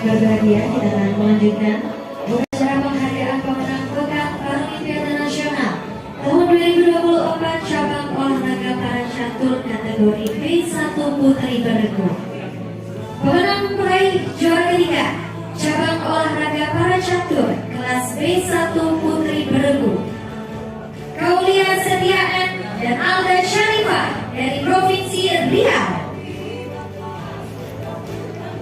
yang berbahagia, kita akan melanjutkan upacara penghargaan pemenang Pekan Paralimpiade Nasional tahun 2024 cabang olahraga para catur kategori B1 Putri Beregu. Pemenang meraih juara ketiga cabang olahraga para catur kelas B1 Putri Beregu, Kaulia Setia N dan Alda Syarifah dari Provinsi Riau.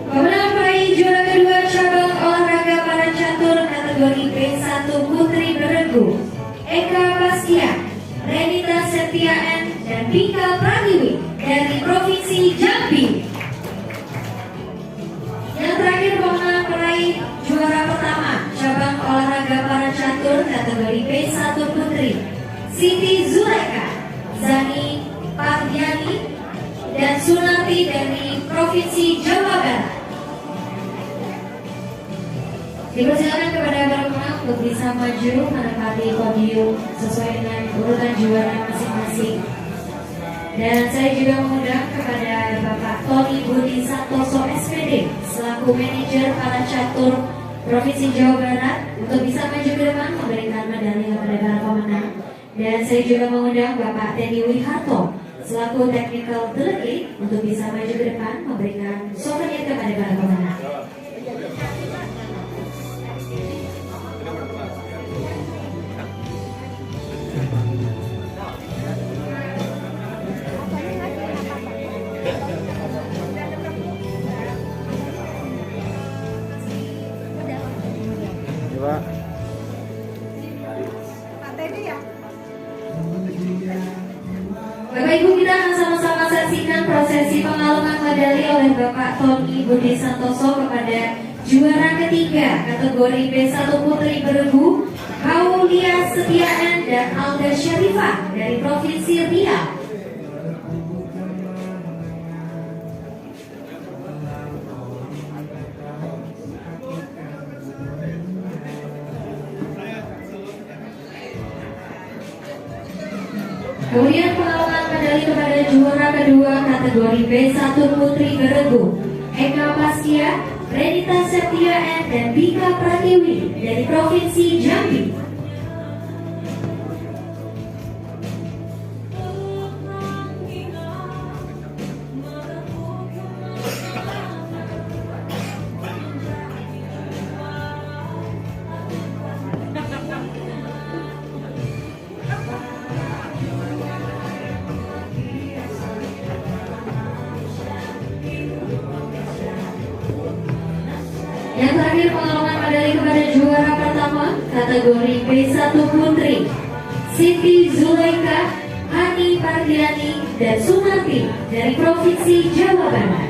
Pemenang meraih juara kedua cabang olahraga para catur kategori B1 Putri Beregu, Eka Pastia, Renita Setia N dan Bika Pratiwi dari Provinsi Jambi. Yang terakhir, pemenang meraih juara pertama cabang olahraga para catur kategori B1 Putri, Siti Zulaika, Zani Pardiani dan Sunarti dari Provinsi Jawa Barat. Dipersilakan kepada para pemenang untuk bisa maju menempati podium sesuai dengan urutan juara masing-masing. Dan saya juga mengundang kepada Bapak Tony Budi Santoso SPD selaku manajer para catur Provinsi Jawa Barat untuk bisa maju ke depan memberikan medali kepada para pemenang. Dan saya juga mengundang Bapak Teddy Wiharto selaku technical delegate untuk bisa maju ke depan memberikan souvenir kepada para pemenang. Bapak Ibu, kita akan sama-sama saksikan prosesi pengalungan medali oleh Bapak Tony Budi Santoso kepada juara ketiga kategori B1 Putri Beregu, Kaulia Setia N dan Alda Syarifah dari Provinsi Riau. Kemudian pengalungan medali kepada juara kedua kategori B1 Putri Beregu, Eka Pastia, Renita Setia N dan Bika Pratiwi dari Provinsi Jambi. Yang terakhir, pengalungan medali kepada juara pertama kategori B1 Putri, Siti Zulaika, Hani Pardiani dan Sunarti dari Provinsi Jawa Barat.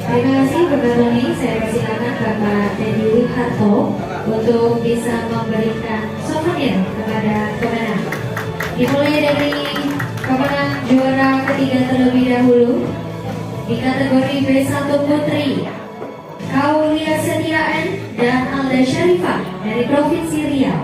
Terima kasih Bapak Tony. Saya persilakan Bapak Teddy Wiharto untuk bisa memberikan souvenir kepada pemenang. Dimulai dari pemenang juara ketiga terlebih dahulu di kategori B1 Putri, Kaulia Setia N dan Alda Syarifah dari Provinsi Riau.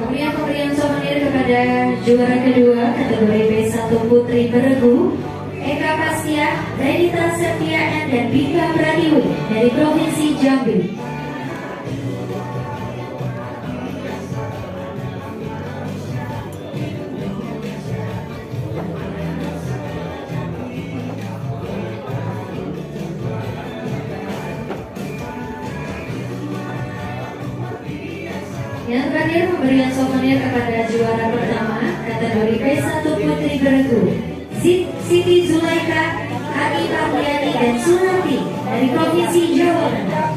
Kemudian pemberian souvenir kepada juara kedua kategori B1 Putri Beregu, Eka Pastia, Renita Setia N dan Bika Pratiwi dari Provinsi Jambi. Yang terakhir, pemberian souvenir kepada juara pertama kategori B1 Putri Beregu, Siti Zulaika, Hani Pardiani dan Sunarti dari Provinsi Jawa Barat.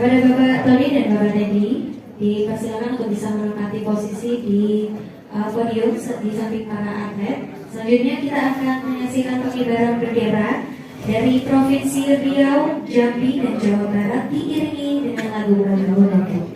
Kepada Bapak Tony dan Bapak Teddy, dipersilakan untuk bisa menempati posisi di podium di samping para atlet. Selanjutnya kita akan menyaksikan pengibaran bendera dari Provinsi Riau, Jambi, dan Jawa Barat diiringi dengan lagu Lagu.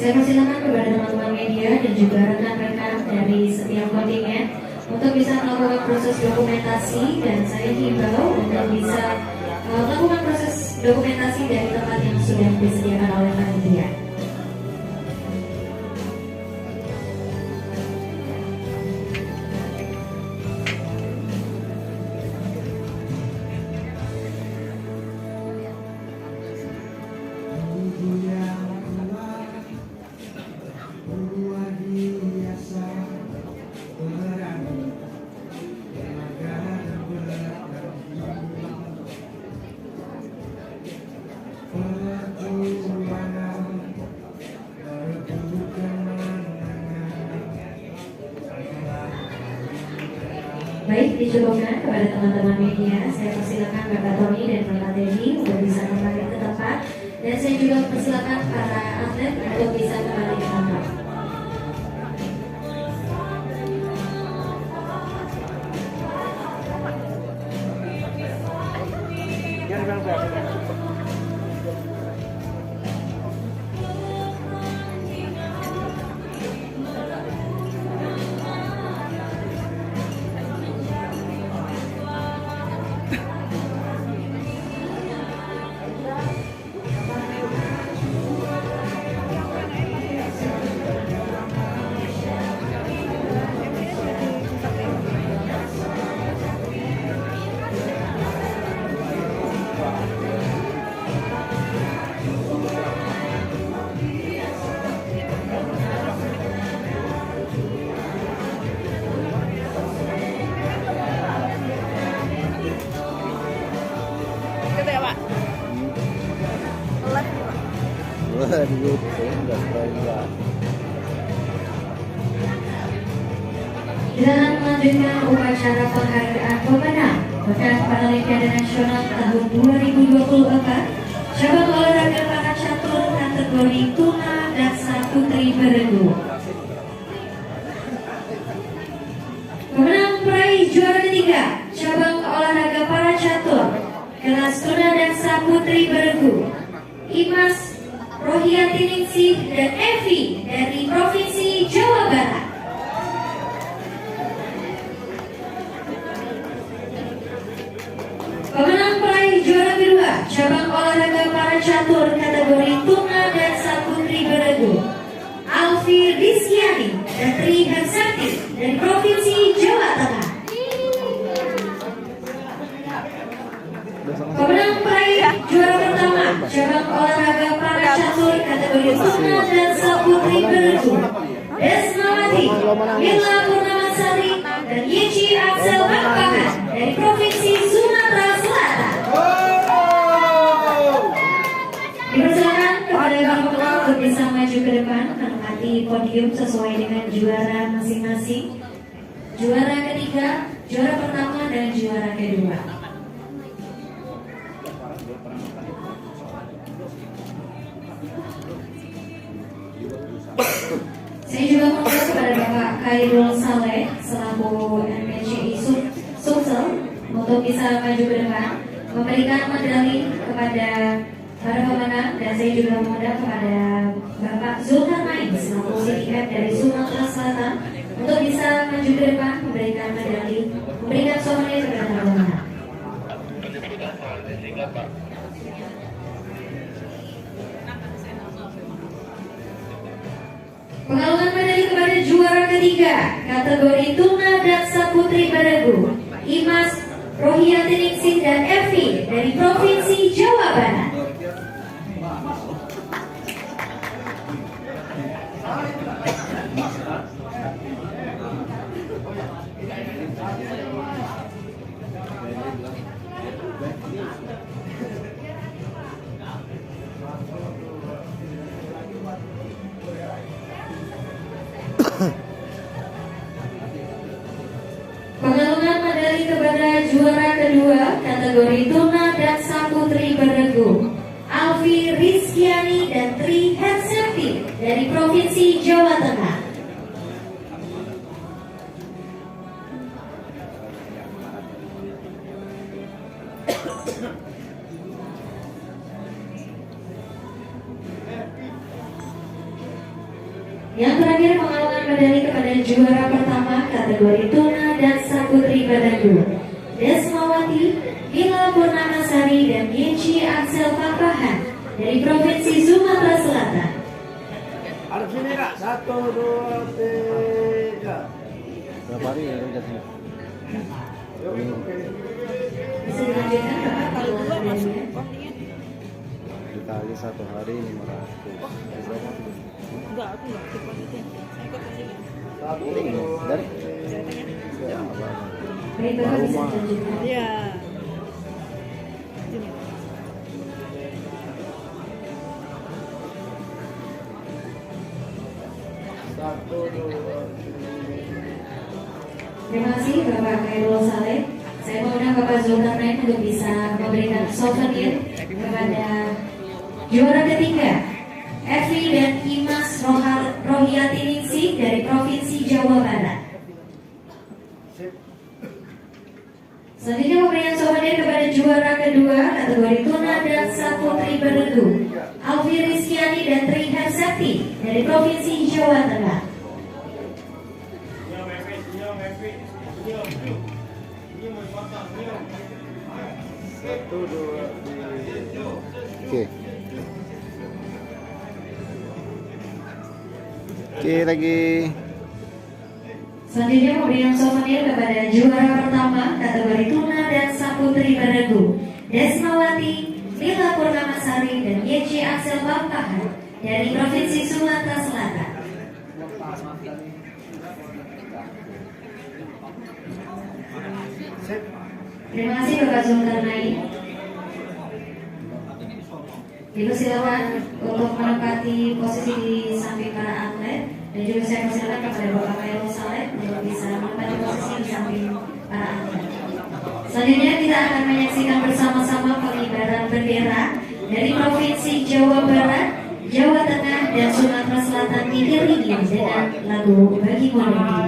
Saya persilakan kepada teman-teman media dan juga rekan-rekan dari setiap kontingen untuk bisa melakukan proses dokumentasi, dan saya himbau untuk bisa melakukan proses dokumentasi dari tempat yang sudah disediakan oleh panitia. Baik, dicukupkan kepada teman-teman media. Saya persilakan Bapak Tony dan Bapak Teddy untuk bisa kembali ke tempat, dan saya juga persilakan para atlet untuk bisa kembali ke tempat. Kita akan melanjutkan upacara penghargaan pemenang Pekan Paralimpiade Nasional tahun 2024 cabang olahraga para catur kategori tuna daksa putri beregu. Pemenang peraih juara ketiga cabang olahraga para catur kelas tuna daksa putri beregu, Imas Rohiatiningsih dan Evi dari Provinsi Jawa Barat. Pemenang peraih juara kedua cabang olahraga para catur kategori tuna daksa putri beregu, Alfi Rizkyani dan Tri Hersakti dari Provinsi Jawa Tengah. Pemenang peraih juara pertama cabang olahraga para catur kategori tuna daksa putri beregu, Desmawati Mila Purnamasari dan Yechi Axel Bangpahan dari Provinsi Sumatera Selatan. Dipersilakan kepada Bapak untuk bisa maju ke depan menempati podium sesuai dengan juara masing-masing. Juara ketiga, juara pertama, dan juara kedua. Khairul Saleh selaku MPCI Sumsel untuk bisa maju ke depan memberikan medali kepada para pemenang, dan saya juga mengundang kepada Bapak Zulkarnain selaku CDF dari Sumatera Selatan untuk bisa maju ke depan memberikan medali, memberikan souvenir kepada para pemenang. Pengalungan medali kepada juara ketiga kategori tuna dan saputri Badagu, Imas Rohiatiningsih dan Evi dari Provinsi Jawa Barat. Pengalungan medali kepada juara kedua kategori tuna dan saputri Badagu, Alfi Rizkiani dan Tri Hersepti dari Provinsi Jawa Tengah. Yang terakhir pengalungan medali kepada juara pertama kategori tuna dan saputri Badagu, Desmawati, Mila Purnamasari dan Yeci Axel Papahan dari Provinsi Sumatera Selatan. Ada sini kak, 1, 2, 3. Berapa hari ya udah sini? Bisa dilanjutkan Bapak kalau medalinya? Dikali 1 hari 500. Enggak, aku enggak ikut itu. Saya ikut ke sini. Dari? Ya, Baik, Bapak bisa dilanjutkan. iya. Sini. Terima kasih Bapak Khairul Saleh. Saya mengundang Bapak Zulkarnain untuk bisa memberikan souvenir kepada juara ketiga, Evi dan Imas Rohiatiningsih dari Provinsi Jawa Barat. Selanjutnya pemberian souvenir kepada juara kedua kategori tuna dan saputri Badagu, Alfi Rizkiani dan Tri Hersepti dari Provinsi Jawa Tengah. Oke lagi. Selanjutnya pemberian souvenir kepada juara pertama kategori tuna dan saputri Badagu, Desmawati, Mila Purnamasari dan Yeci Axel Pampahan dari Provinsi Sumatera Selatan. Terima kasih Bapak Zulkarnain. Dipersilakan untuk menempati posisi di samping para atlet, dan juga saya persilakan kepada Bapak Khairul Saleh untuk bisa menempati posisi di samping para atlet. Selanjutnya kita akan menyaksikan bersama-sama pengibaran bendera dari Provinsi Jawa Barat, Jawa Tengah, dan Sumatera Selatan diiringi dengan lagu Bagi Mondi.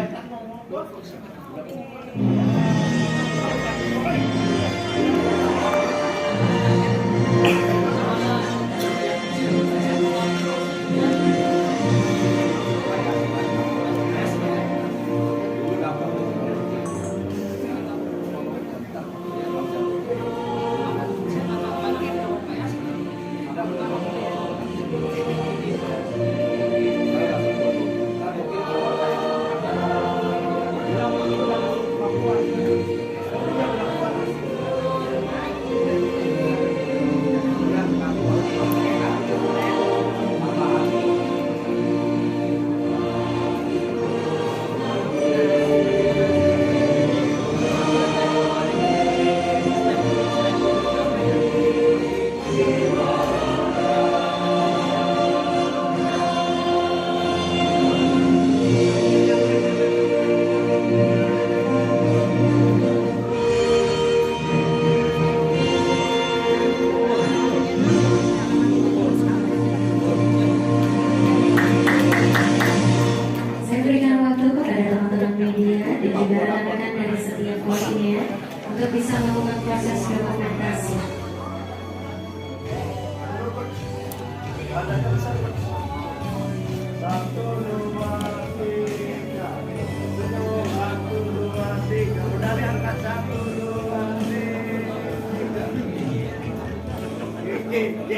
Oke,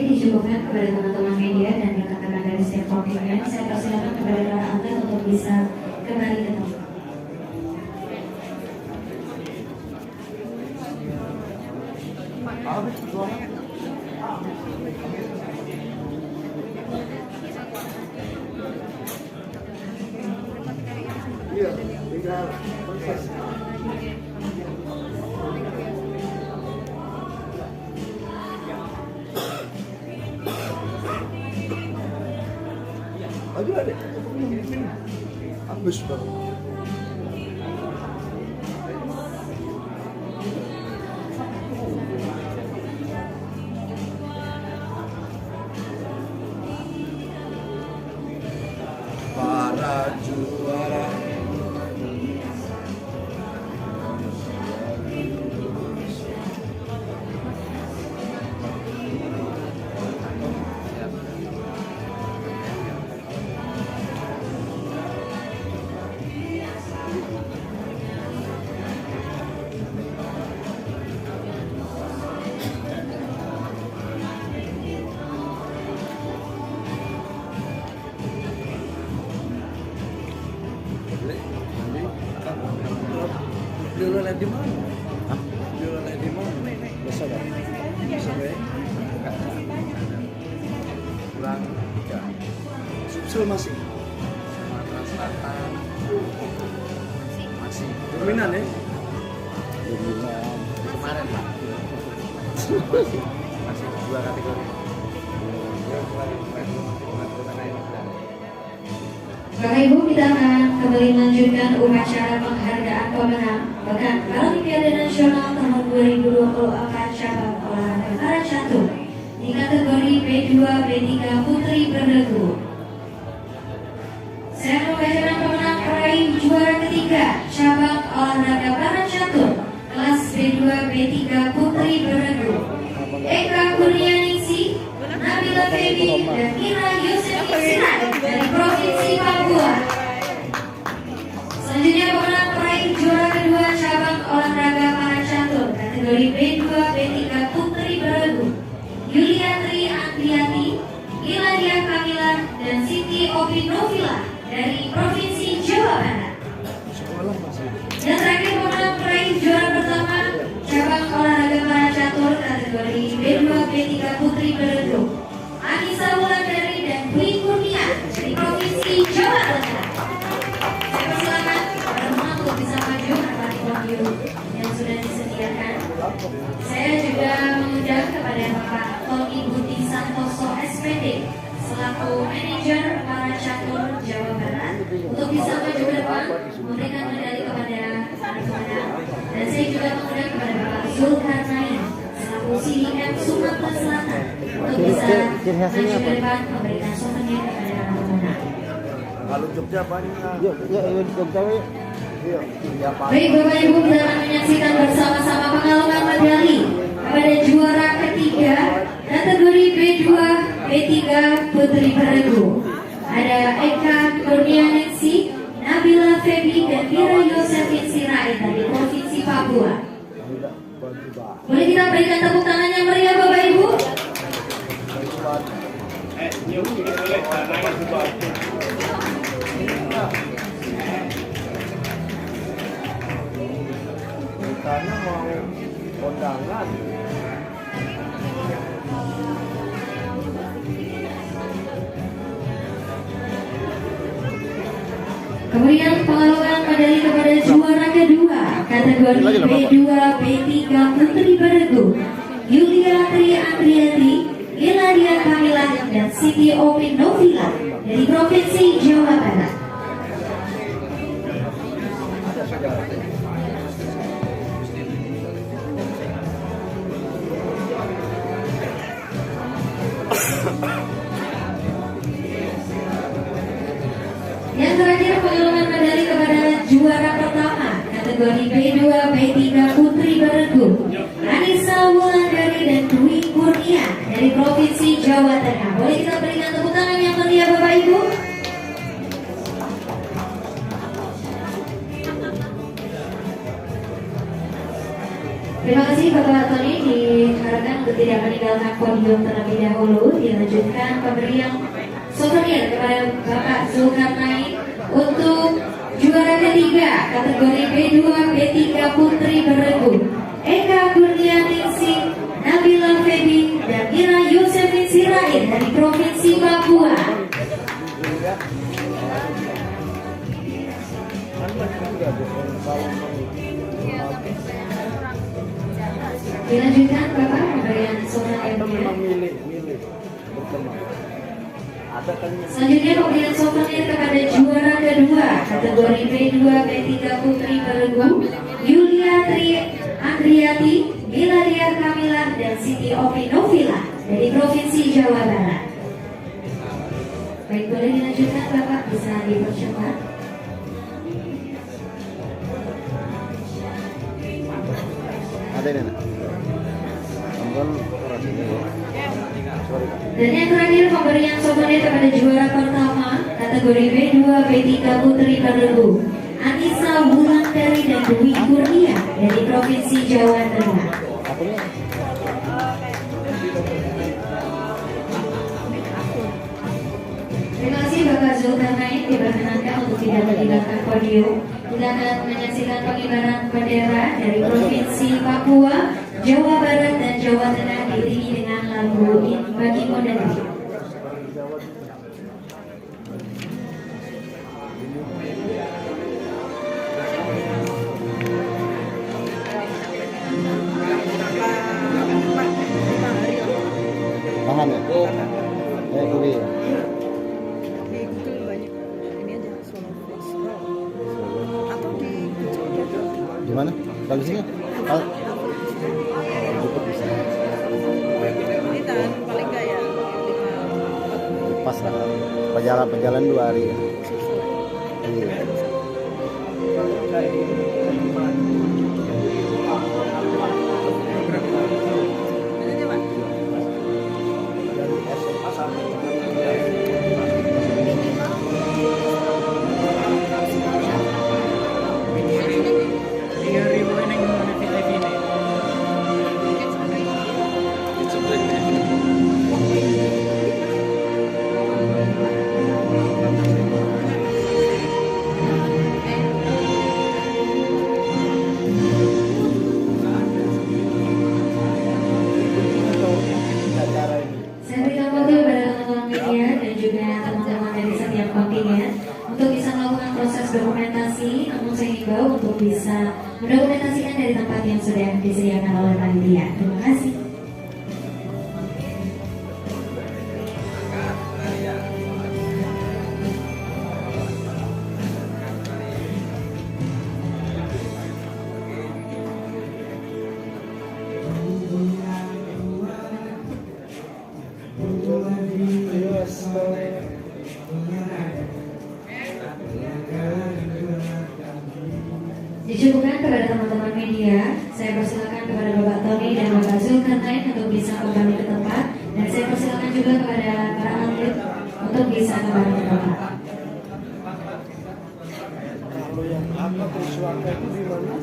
dicukupkan kepada teman-teman media dan rekan-rekan dari setiap kontingen. Saya persilakan kepada para atlet untuk bisa kembali ke tempat. Iya, tinggal. Aduh ada. Habis bang. Para juara. Jualan di mana? Hah? Jualan di mana? Besok ya? Besok ya? Kurang ya. Subsul masih? Sumatera Selatan masih. Dominan ya? Dominan. Kemarin Pak. Masih 2 kategori. Bapak Ibu, kita akan kembali melanjutkan upacara penghargaan pemenang Pekan Paralimpiade Nasional tahun 2024 cabang olahraga para catur di kategori B2 B3 Putri Beregu. Saya membacakan pemenang peraih juara ketiga cabang olahraga para catur kelas B2 B3 Putri Beregu. Eka Kurnianingsi, Nabila Febi, dan Mira Yusuf Sirai dari Provinsi Papua. Selanjutnya pemenang peraih juara kedua cabang olahraga para catur kategori B2 B3 Putri Beregu, Yuliatri Andriati, Iladia Kamila, dan Siti Opinovila dari Provinsi Jawa Barat. Dan terakhir pemenang peraih juara pertama cabang olahraga para catur kategori B2 B3 Putri Beregu, Anissa Wulandari dan Dwi Kurnia dari Provinsi Jawa Tengah. Saya persilakan para teman untuk bisa maju menempati podium yang sudah disediakan. Saya juga mengundang kepada Bapak Tony Budi Santoso SPD selaku manajer para catur Jawa Barat untuk bisa maju ke depan memberikan medali kepada para pemenang. Dan saya juga mengundang kepada Bapak Zulkarnain selaku CDM Sumatera Selatan untuk bisa maju ke depan memberikan souvenir kepada para pemenang. Kalau Jogja banyak. Baik Bapak Ibu, kita akan menyaksikan bersama-sama pengalukan medali kepada juara ketiga kategori B2 B3 Putri Beregu. Ada Eka Kurnianingsi, Nabila Febi, dan Mira Yosefin Sirait dari Provinsi Papua. Boleh kita berikan tepuk tangan yang meriah Bapak Ibu? Karena mau kondangan. Kemudian pengalukan medali kepada juara kedua kategori B2 B3 Putri Beregu, Yulia Tri Andriati, Iladia Kamila, dan Siti Opinovila dari Provinsi Jawa Barat. Yang terakhir pengalukan medali kepada juara pertama kategori B2 B3 Putri Beregu, Anissa Wulandari dan Dwi Kurnia dari Provinsi Jawa Tengah. Boleh kita berikan tepuk tangan yang meriah Ibu. Terima kasih Bapak Tony, diharapkan untuk tidak meninggalkan podium terlebih dahulu. Dilanjutkan pemberian souvenir kepada Bapak Zulkarnain untuk juara ketiga kategori B2 B3 Putri Beregu, Eka Kurnianingsih, Nabila Febi, dan Mira Yosefin Sirait dari Provinsi Papua. Dilanjutkan Bapak pemberian souvenirnya. Selanjutnya pemberian souvenir kepada juara kedua kategori B2 B3 Putri Beregu, Yulia Andriati, Miladia Kamila, dan Siti Opinovila dari Provinsi Jawa Barat. Baik, boleh dilanjutkan Bapak, bisa dipercepat. Ada ini. Dan yang terakhir pemberian souvenir kepada juara pertama kategori B2 B3 Putri Beregu, Anissa Wulandari dan Dwi Kurnia dari Provinsi Jawa Tengah. Terima kasih Bapak Zulkarnain, diperkenankan untuk tidak meninggalkan podium. Kita akan menyaksikan pengibaran bendera dari Provinsi Papua, Jawa Barat, dan Jawa Tengah diiringi dengan lagu Bagi Modern. Paham ya? Kuwi. Di Google banyak ini aja Solo Flash atau di Google. Di mana? Bagusnya? Cukup bisa. Ini kan paling nggak ya 5 Pas lah. Perjalanan 2 hari ya. Iya. Saya berikan waktu kepada teman-teman media dan juga teman-teman dari setiap kontingen untuk bisa melakukan proses dokumentasi, namun saya himbau untuk bisa mendokumentasikan dari tempat yang sudah disediakan oleh panitia. Terima kasih. Dicukupkan kepada teman-teman media. Saya persilakan kepada Bapak Tony dan Bapak Zulkarnain untuk bisa kembali ke tempat, dan saya persilakan juga kepada para atlet untuk bisa kembali ke tempat. Kalau yang apa persuaka itu di mana?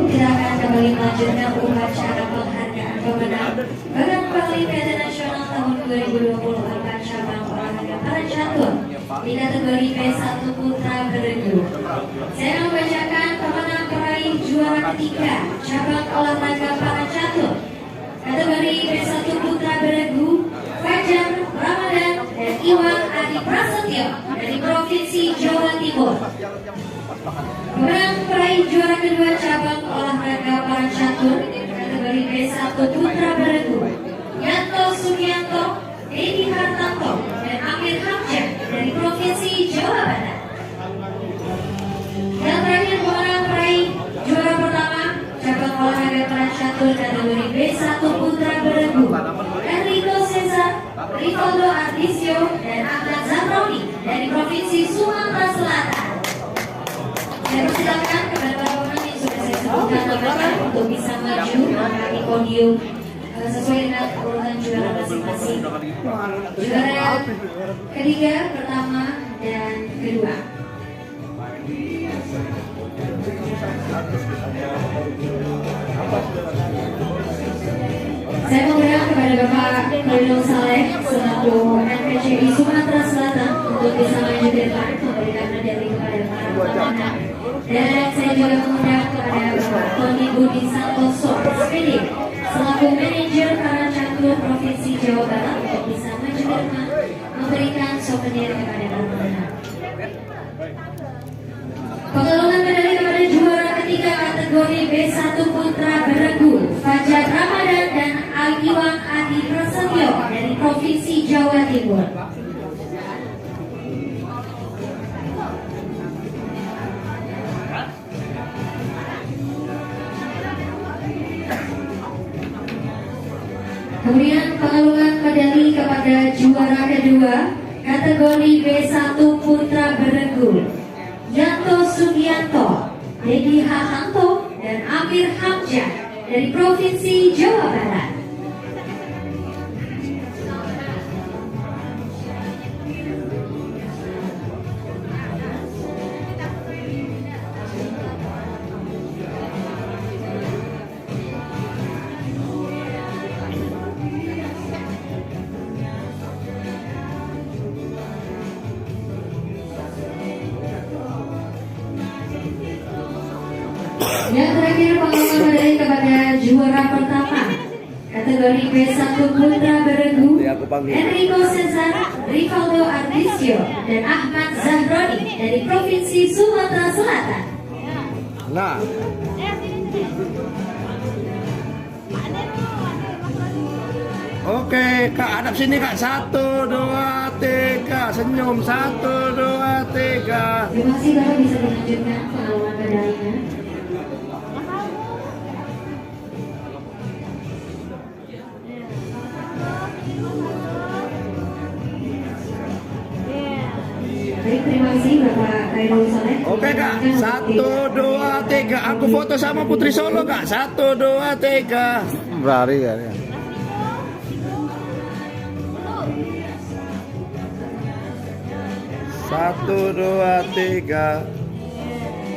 kita akan kembali melanjutkan upacara penghargaan pemenang Badan Paralimpiade Nasional tahun 2024 cabang olahraga para catur di kategori P1 Putra Beregu. Saya membacakan pemenang peraih juara ketiga cabang olahraga para catur kategori P1 Putra Beregu, Fajar Ramadan dan Iwan Adi Prasetyo dari Provinsi Jawa Timur. Pemenang peraih juara kedua cabang olahraga para catur kategori P1 Putra Beregu, Yanto Sugianto, Edi Hartanto dan Amir Hamzah dari Provinsi Jawa Barat. Yang terakhir pemenang peraih juara pertama cabang olahraga para catur kategori B1 Putra Beregu, Enrico Cesar, Rivaldo Ardisio dan Ahmad Zahroni dari Provinsi Sumatera Selatan. Saya persilakan kepada para pemenang yang sudah saya sebutkan namanya untuk bisa maju mengangkat podium sesuai dengan urutan juara masing-masing. Juara ketiga, pertama, dan kedua. Saya mengundang kepada Bapak Khalil Saleh selaku NPCI Sumatera Selatan untuk bisa maju ke depan memberikan medali kepada para pemenang. Dan saya juga mengundang kepada Bapak Tony Budi Santoso SPD selaku manajer para catur Provinsi Jawa Barat untuk bisa maju ke depan memberikan souvenir kepada para pemenang. Pengalungan medali kepada juara ketiga kategori B1 Putra Beregu, Fajar Ramadan dan Iwan Adi Prasetyo dari Provinsi Jawa Timur. Kemudian pengalungan medali kepada juara kedua kategori B1 Putra Beregu, Yanto Sugianto, Dedi Hartanto dan Amir Hamzah dari Provinsi Jawa Barat. Yang terakhir pengalungan medali kepada juara pertama kategori B1 Putra Beregu, Enrico Cesar, Rivaldo Ardisio dan Ahmad Zahroni dari Provinsi Sumatera Selatan. Nah, oke, Kak, hadap sini, Kak. 1, 2, 3. Senyum. 1, 2, 3. Terima kasih, Bapak bisa dilanjutkan pengalungan medalinya. Baik, terima kasih Bapak Khairul Saleh. Oke, Kak. 1, 2, 3. Aku foto sama Putri Solo, Kak. 1, 2, 3. Berari ya. 1, 2, 3.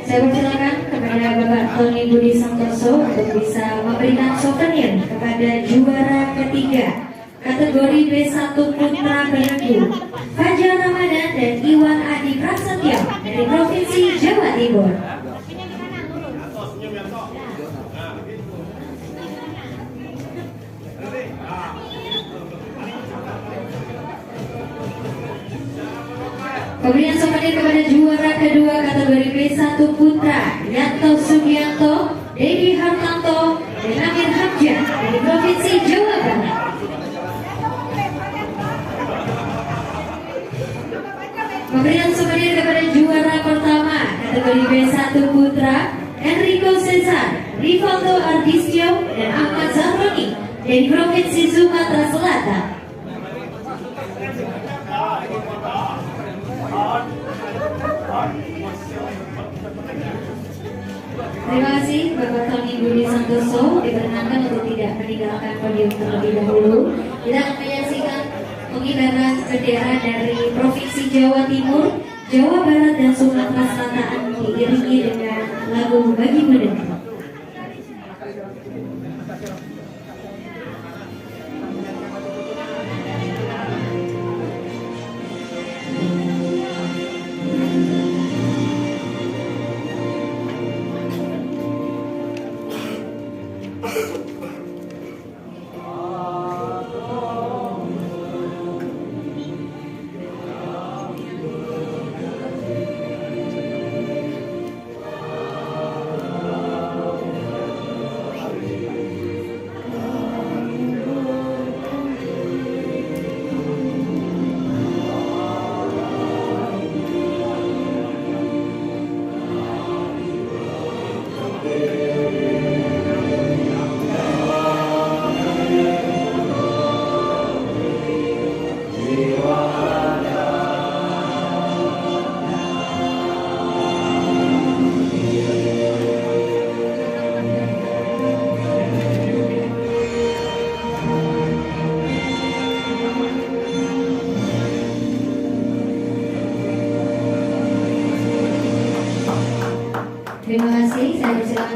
Saya persilakan kepada Bapak Tony Budi Santoso untuk bisa memberikan souvenir kepada juara ketiga kategori B1 Putra Beregu, Fajar Ramadan dan Iwan Adi Prasetyo dari Provinsi Jawa Timur. Pemberian souvenir kepada juara kedua kategori B1 Putra, Yanto Sugianto, Dedi Hartanto dan Amir Hamzah dari Provinsi Jawa Barat. Pemberian souvenir kepada juara pertama kategori B1 Putra, Enrico Cesar, Rivaldo Ardisio dan Ahmad Zahroni dari Provinsi Sumatera Selatan. Terima kasih Bapak Tony Budi Santoso, diperkenankan untuk tidak meninggalkan podium terlebih dahulu. Kita akan menyaksikan pengibaran bendera dari Provinsi Jawa Timur, Jawa Barat dan Sumatera Selatan diiringi dengan lagu Bagi Bendera.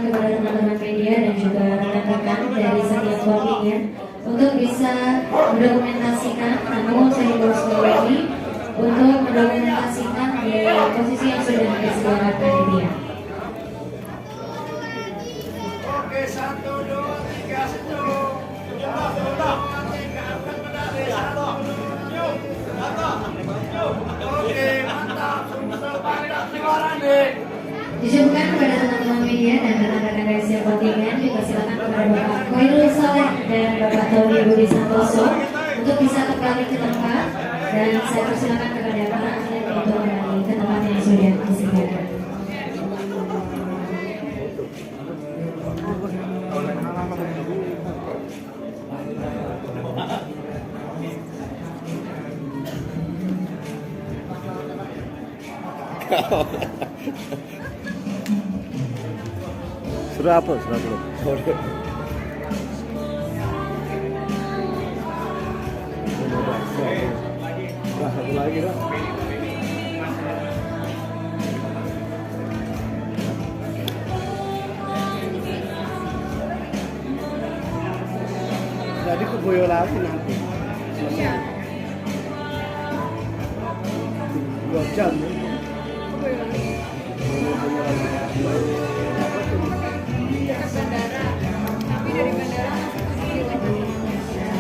kepada teman-teman media dan juga rekan-rekan dari setiap kontingen untuk bisa mendokumentasikan, namun saya himbau sekali lagi untuk mendokumentasikan di posisi yang sudah disediakan panitia. Oke, 1, 2, 3, senyum. 1, 2, 3, angkat medali. 1, 2, oke, mantap. Mantap, juara nih. Disuguhkan kepada teman-teman media dan rekan-rekan dari setiap kontingen, dipersilakan kepada Bapak Khairul Saleh dan Bapak Tony Budi Santoso untuk bisa kembali ke tempat, dan saya persilakan kepada para atlet untuk kembali ke tempat yang sudah disediakan. Sudah apa? Sudah belum? Sudah satu lagi dah. Jadi ke Boyolali nanti. Iya. 2 jam. Bandara. Tapi dari bandara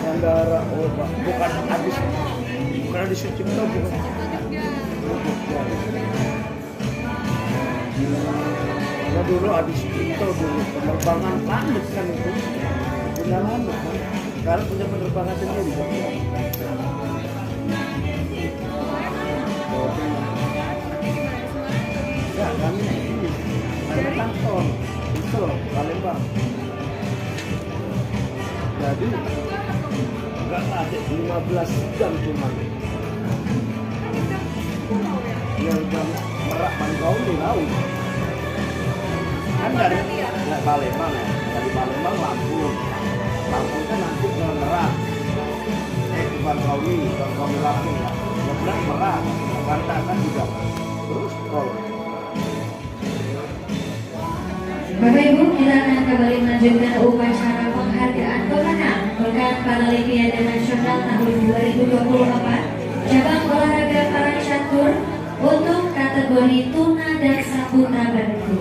Bandara, oh Pak, bukan habis Sucipto, bukan. Ya dulu habis Sucipto dulu penerbangan landed kan itu, punya landed kan. Sekarang punya penerbangan sendiri kan. Ya kami ini ada kantor itu loh, Palembang. Jadi enggak ada 15 jam cuma. Yang jam Merak Bangkau di laut. Kan dari Palembang ya, dari Palembang Lampung. Lampung kan nanti ke Merak. Ke Bangkawi, Bangkawi Lampung ya. Kemudian Merak, Jakarta kan juga terus tol. Bapak Ibu, kita akan kembali melanjutkan upacara penghargaan pemenang Pekan Paralimpiade Nasional tahun 2024 cabang olahraga para catur untuk kategori tuna dan saputra beregu.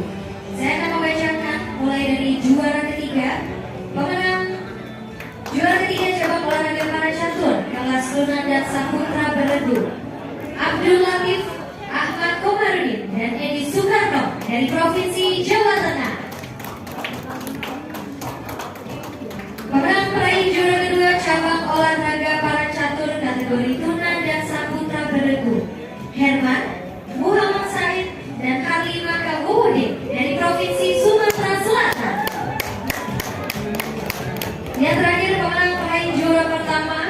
Saya akan membacakan mulai dari juara ketiga, pemenang juara ketiga cabang olahraga para catur kelas tuna dan saputra beregu, Abdul Latif Ahmad Komarudin dan Edi Soekarno dari Provinsi Jawa Tengah. Pemenang peraih juara kedua cabang olahraga para catur kategori tuna dan saputra beregu, Herman Muhammad Said dan Halimah Kabuhudin dari Provinsi Sumatera Selatan. Yang terakhir, pemenang peraih juara pertama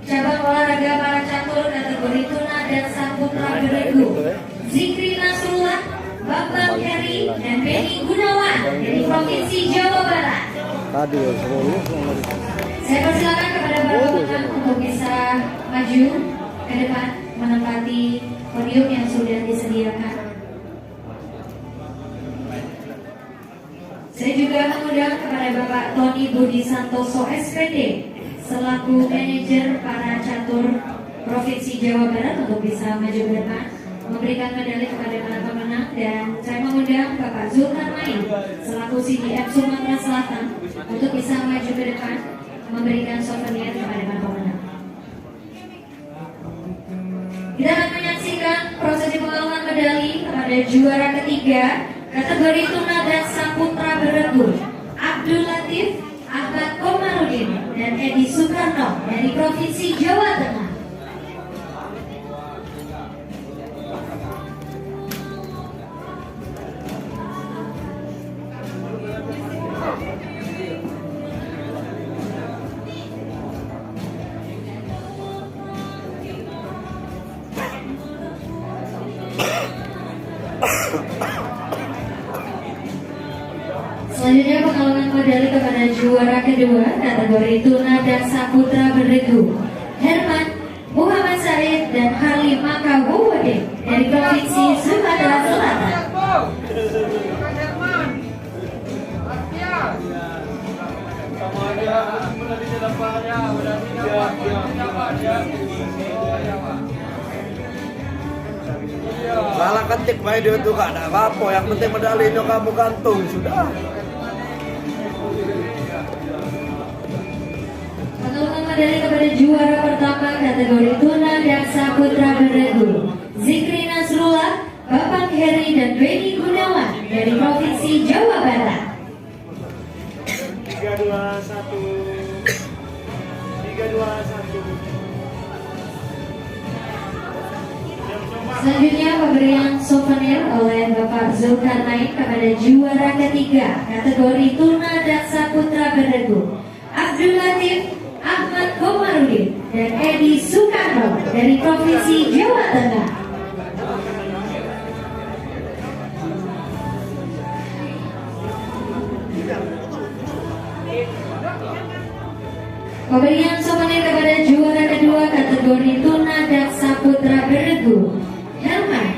cabang olahraga para catur kategori tuna dan saputra beregu, Zikri Nasrullah, Bambang Heri dan Benny Gunawan dari Provinsi Jawa Barat. Tadi ya, Saya persilakan kepada para pemenang untuk bisa maju ke depan menempati podium yang sudah disediakan. Saya juga mengundang kepada Bapak Tony Budi Santoso SPD selaku manajer para catur Provinsi Jawa Barat untuk bisa maju ke depan memberikan medali kepada para pemenang, dan saya mengundang Bapak Zulkarnain selaku CDF Sumatera Selatan untuk bisa maju ke depan memberikan souvenir kepada para pemenang. Kita akan menyaksikan prosesi pengaluan medali kepada juara ketiga kategori tuna dan saputra beregu, Abdul Latif Ahmad Komarudin dan Edi Soekarno dari Provinsi Jawa Tengah. Selanjutnya pengaluan medali kepada juara kedua kategori tuna dan saputra beregu, Herman Muhammad Said dan Halimah Kabuhudin dari Provinsi Sumatera Selatan. Salah ketik main dia tuh gak ada apa-apa. Yang penting medalinya kamu gantung sudah. Pengulangan medali kepada juara pertama kategori tuna daksa putra beregu Zikri Nasrullah, Bapak Heri dan Benny Gunawan dari Provinsi Jawa Barat. 3, 2, 1. 3, 2, 1. Selanjutnya pemberian souvenir oleh Bapak Zulkarnain kepada juara ketiga kategori tuna daksa putra beregu Abdul Latif, Ahmad Komarudin dan Edi Sukarno dari Provinsi Jawa Tengah. Pemberian souvenir kepada juara kedua kategori tuna daksa putra beregu Herman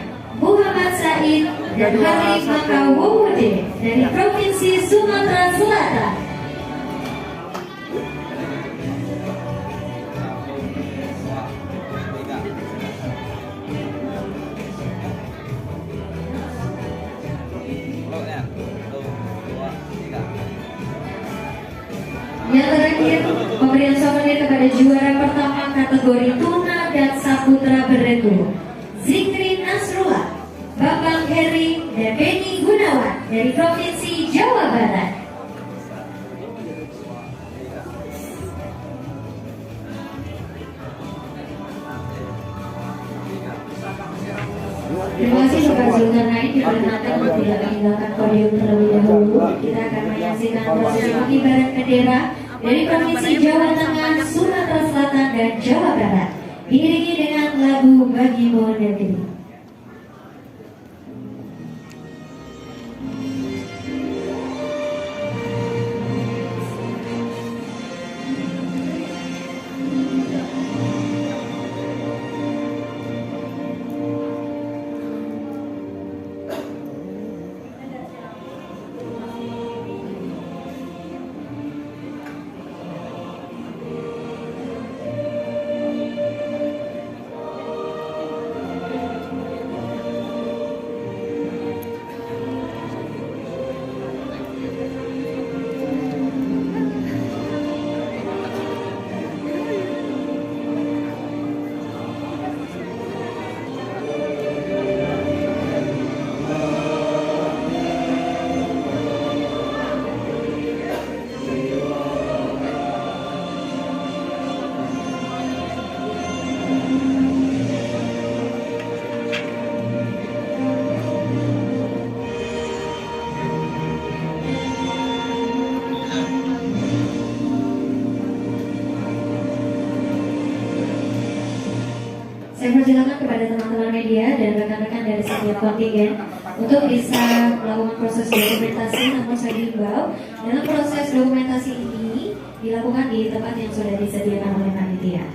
Muhammad Said dan Harif Makawude dari Provinsi Sumatera Selatan. Yang terakhir, pemberian souvenir kepada juara pertama kategori tuna daksa putra beregu Zikri Nasrullah, Bapak Heri dan Benny Gunawan dari Provinsi Jawa Barat. Terima kasih Bapak Zulkarnain, diperkenalkan untuk tidak meninggalkan podium terlebih dahulu. Kita akan menyaksikan prosesi pengibaran bendera dari Provinsi Jawa Tengah, Sumatera Selatan dan Jawa Barat, diiringi dengan lagu Bagimu Negeri. Saya persilakan kepada teman-teman media dan rekan-rekan dari setiap kontingen untuk bisa melakukan proses dokumentasi. Namun saya himbau dalam proses dokumentasi ini dilakukan di tempat yang sudah disediakan oleh panitia.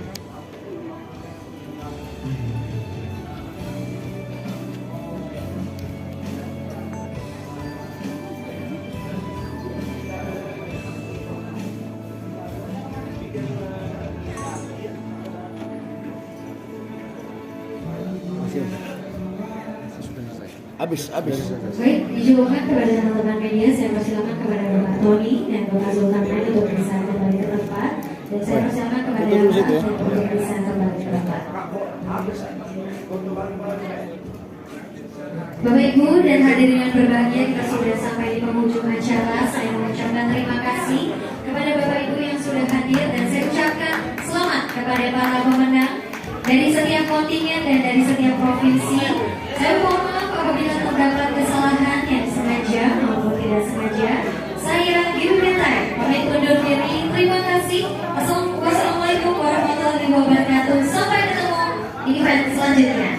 Habis. Baik, dijuangkan kepada teman-teman media, saya persilakan kepada Bapak Tony dan Bapak Zulkarnain untuk bisa kembali ke tempat, dan saya persilakan kepada Bapak untuk bisa kembali ke tempat. Bapak Ibu dan hadirin yang berbahagia, kita sudah sampai di penghujung acara. Saya mengucapkan terima kasih kepada Bapak Ibu yang sudah hadir, dan saya ucapkan selamat kepada para pemenang dari setiap kontingen dan dari setiap provinsi. Saya mohon maaf apabila terdapat kesalahan yang sengaja maupun tidak sengaja. Saya Yuliantai pamit undur diri. Terima kasih. Wassalamualaikum warahmatullahi wabarakatuh. Sampai ketemu di event selanjutnya.